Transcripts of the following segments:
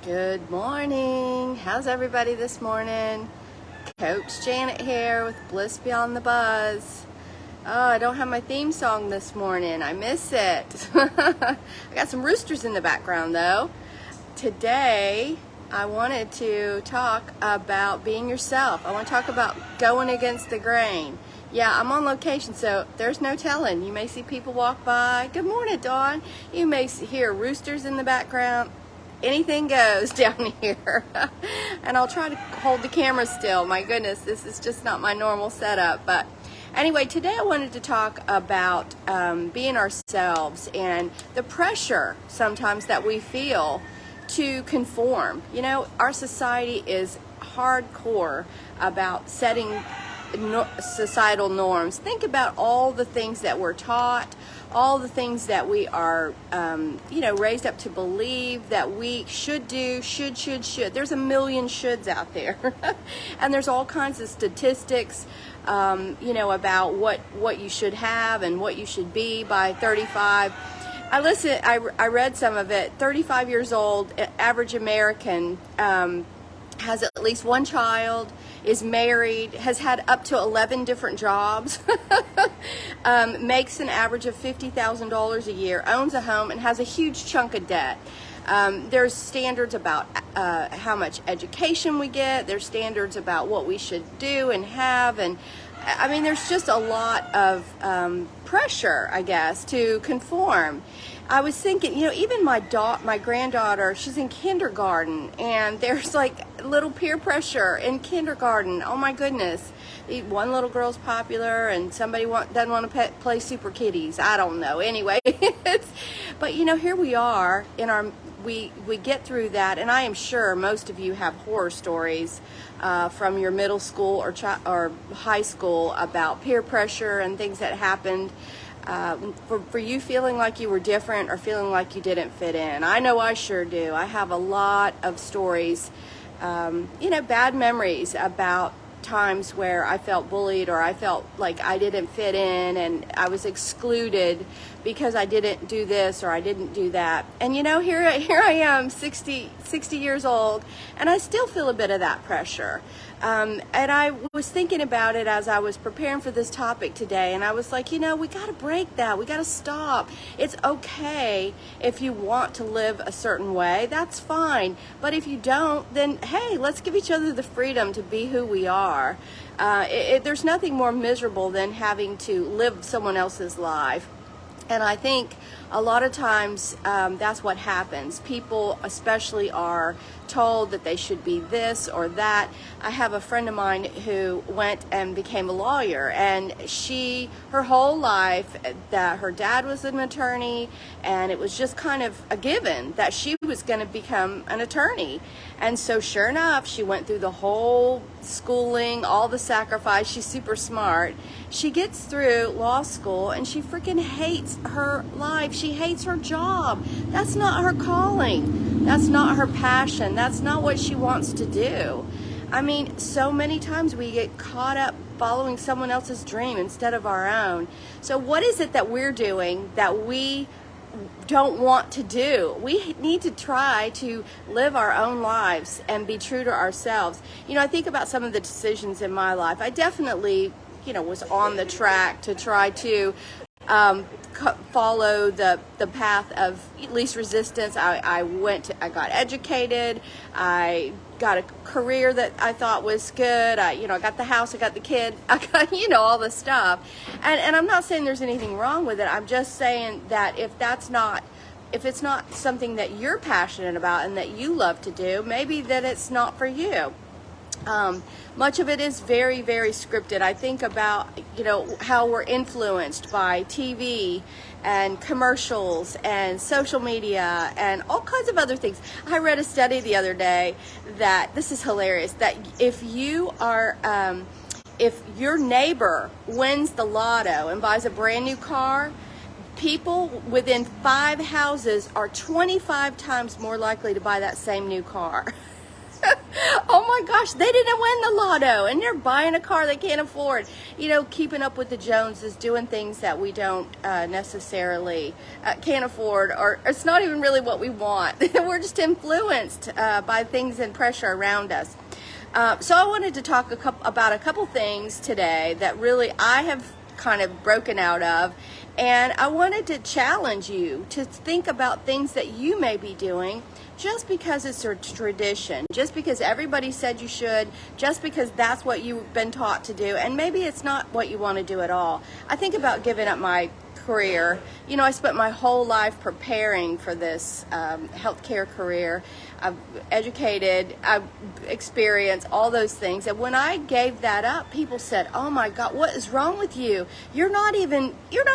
Good morning. How's everybody this morning? Coach Janet here with Bliss Beyond the Buzz. Oh, I don't have my theme song this morning. I miss it. I got some roosters in the background though. Today, I wanted to talk about being yourself. I want to talk about going against the grain. Yeah, I'm on location, so there's no telling. You may see people walk by. Good morning, Dawn. You may hear roosters in the background. Anything goes down here. And I'll try to hold the camera still. My goodness, this is just not my normal setup. But anyway, today I wanted to talk about being ourselves and the pressure sometimes that we feel to conform. You know, our society is hardcore about setting societal norms. Think about all the things that we're taught, all the things that we are, raised up to believe that we should do, should. There's a million shoulds out there. And there's all kinds of statistics, about what you should have and what you should be by 35. I read some of it. 35 years old, average American, has at least one child, is married, has had up to 11 different jobs, makes an average of $50,000 a year, owns a home, and has a huge chunk of debt. There's standards about how much education we get. There's standards about what we should do and have. And I mean, there's just a lot of pressure, I guess, to conform. I was thinking, even my granddaughter, she's in kindergarten, and there's like little peer pressure in kindergarten. Oh my goodness. One little girl's popular, and somebody doesn't want to play Super Kitties. I don't know. Anyway, but here we are we get through that, and I am sure most of you have horror stories from your middle school or high school about peer pressure and things that happened. For you feeling like you were different or feeling like you didn't fit in. I know I sure do. I have a lot of stories, bad memories about times where I felt bullied or I felt like I didn't fit in and I was excluded because I didn't do this or I didn't do that. And here I am, 60 years old, and I still feel a bit of that pressure. And I was thinking about it as I was preparing for this topic today, and I was like, we got to break that. We got to stop. It's okay if you want to live a certain way. That's fine. But if you don't, then hey, let's give each other the freedom to be who we are. There's nothing more miserable than having to live someone else's life. And I think a lot of times that's what happens. People especially are told that they should be this or that. I have a friend of mine who went and became a lawyer, and her whole life, that her dad was an attorney, and it was just kind of a given that she was going to become an attorney. And so sure enough, she went through the whole schooling, all the sacrifice. She's super smart. She gets through law school and she freaking hates her life. She hates her job. That's not her calling. That's not her passion. That's not what she wants to do. I mean, so many times we get caught up following someone else's dream instead of our own. So what is it that we're doing that we don't want to do? We need to try to live our own lives and be true to ourselves. I think about some of the decisions in my life. I definitely, was on the track to try to follow the path of least resistance. I got educated. I got a career that I thought was good. I got the house, I got the kid, I got, all the stuff. And I'm not saying there's anything wrong with it. I'm just saying that if it's not something that you're passionate about and that you love to do, maybe that it's not for you. Much of it is very, very scripted. I think about, how we're influenced by TV and commercials and social media and all kinds of other things. I read a study the other day that, this is hilarious, that if your neighbor wins the lotto and buys a brand new car, people within 5 houses are 25 times more likely to buy that same new car. Oh my gosh, they didn't win the lotto and they're buying a car they can't afford. You know, keeping up with the Joneses, doing things that we don't necessarily can't afford, or it's not even really what we want. We're just influenced by things and pressure around us. So I wanted to talk about a couple things today that really I have kind of broken out of, and I wanted to challenge you to think about things that you may be doing just because it's a tradition, just because everybody said you should, just because that's what you've been taught to do, and maybe it's not what you want to do at all. I think about giving up my career. You know, I spent my whole life preparing for this healthcare career. I've educated, I've experienced all those things, and when I gave that up, people said, "Oh my God, what is wrong with you? You're not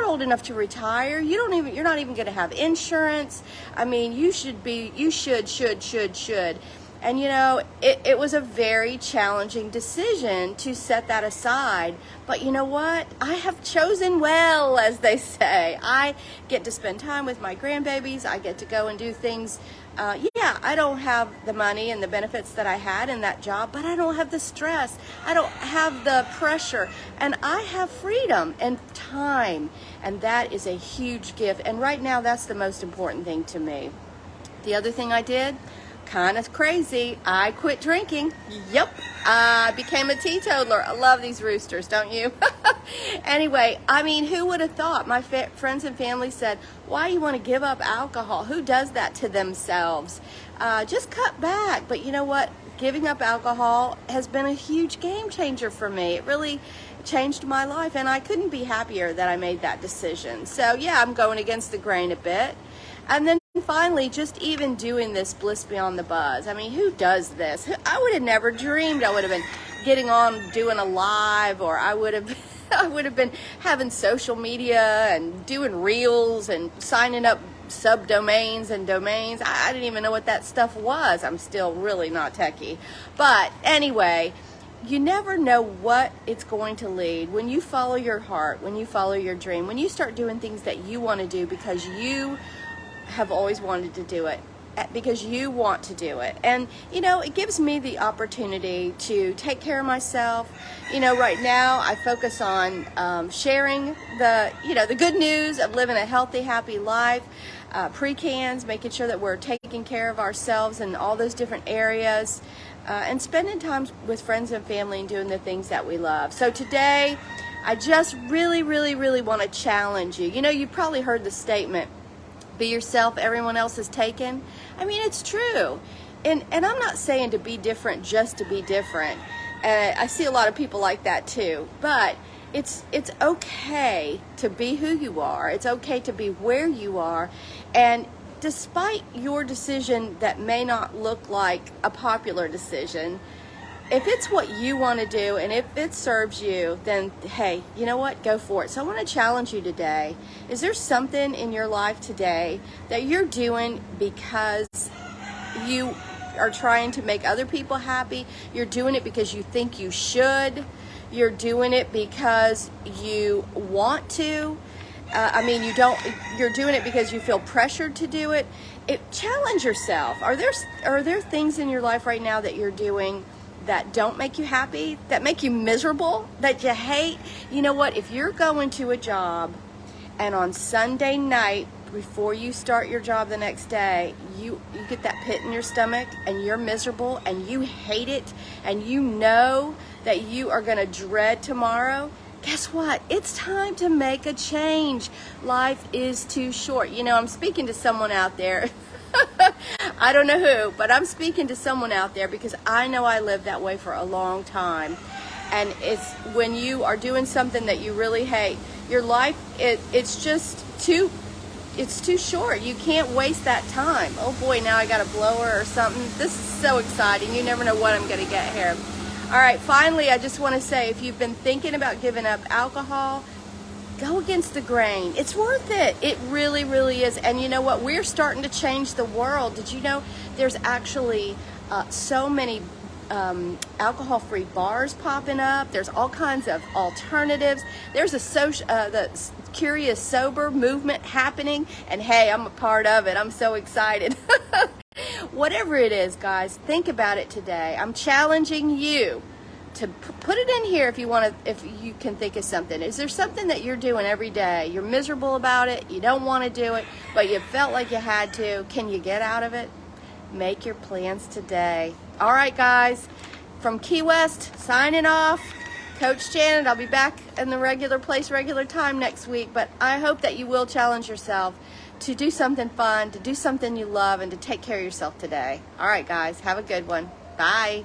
old enough to retire. You're not even going to have insurance. I mean, you should." And you know, it was a very challenging decision to set that aside. But you know what? I have chosen well, as they say. I get to spend time with my grandbabies. I get to go and do things. Yeah, I don't have the money and the benefits that I had in that job, but I don't have the stress. I don't have the pressure. And I have freedom and time. And that is a huge gift. And right now, that's the most important thing to me. The other thing I did, kind of crazy, I quit drinking. Yep, I became a teetotaler. I love these roosters, don't you? Anyway, I mean, who would have thought? My friends and family said, "Why you want to give up alcohol? Who does that to themselves? Just cut back." But you know what? Giving up alcohol has been a huge game changer for me. It really changed my life, and I couldn't be happier that I made that decision. So yeah, I'm going against the grain a bit. And then finally, just even doing this Bliss Beyond the Buzz. I mean, who does this? I would have never dreamed I would have been getting on doing a live, or I would have been having social media and doing reels and signing up subdomains and domains. I didn't even know what that stuff was. I'm still really not techie. But anyway, you never know what it's going to lead when you follow your heart, when you follow your dream, when you start doing things that you want to do because you have always wanted to do it, because you want to do it. And you know, it gives me the opportunity to take care of myself. You know, right now I focus on sharing the good news of living a healthy, happy life, pre-cans, making sure that we're taking care of ourselves in all those different areas, and spending time with friends and family and doing the things that we love. So today I just really want to challenge you. You know, you probably heard the statement, "Be yourself, everyone else is taken." I mean, it's true. And I'm not saying to be different just to be different. I see a lot of people like that too. But it's okay to be who you are. It's okay to be where you are. And despite your decision that may not look like a popular decision, if it's what you want to do and if it serves you, then hey, you know what? Go for it. So I want to challenge you today. Is there something in your life today that you're doing because you are trying to make other people happy? You're doing it because you think you should. You're doing it because you want to. You're doing it because you feel pressured to do it. Challenge yourself. Are there things in your life right now that you're doing that don't make you happy, that make you miserable, that you hate? You know what? If you're going to a job and on Sunday night, before you start your job the next day, you get that pit in your stomach and you're miserable and you hate it and you know that you are going to dread tomorrow, guess what? It's time to make a change. Life is too short. You know, I'm speaking to someone out there. I don't know who, but I'm speaking to someone out there because I know I lived that way for a long time. And it's when you are doing something that you really hate, your life, it's too short. You can't waste that time. Oh boy, now I got a blower or something. This is so exciting. You never know what I'm going to get here. All right, finally, I just want to say, if you've been thinking about giving up alcohol, go against the grain. It's worth it. It really is. And you know what? We're starting to change the world. Did you know there's actually so many alcohol-free bars popping up? There's all kinds of alternatives. There's the Curious Sober movement happening. And hey, I'm a part of it. I'm so excited. Whatever it is, guys, think about it today. I'm challenging you to put it in here if you want to, if you can think of something. Is there something that you're doing every day? You're miserable about it, you don't want to do it, but you felt like you had to. Can you get out of it? Make your plans today. All right, guys, from Key West, signing off. Coach Janet, I'll be back in the regular place, regular time next week, but I hope that you will challenge yourself to do something fun, to do something you love, and to take care of yourself today. All right, guys, have a good one. Bye.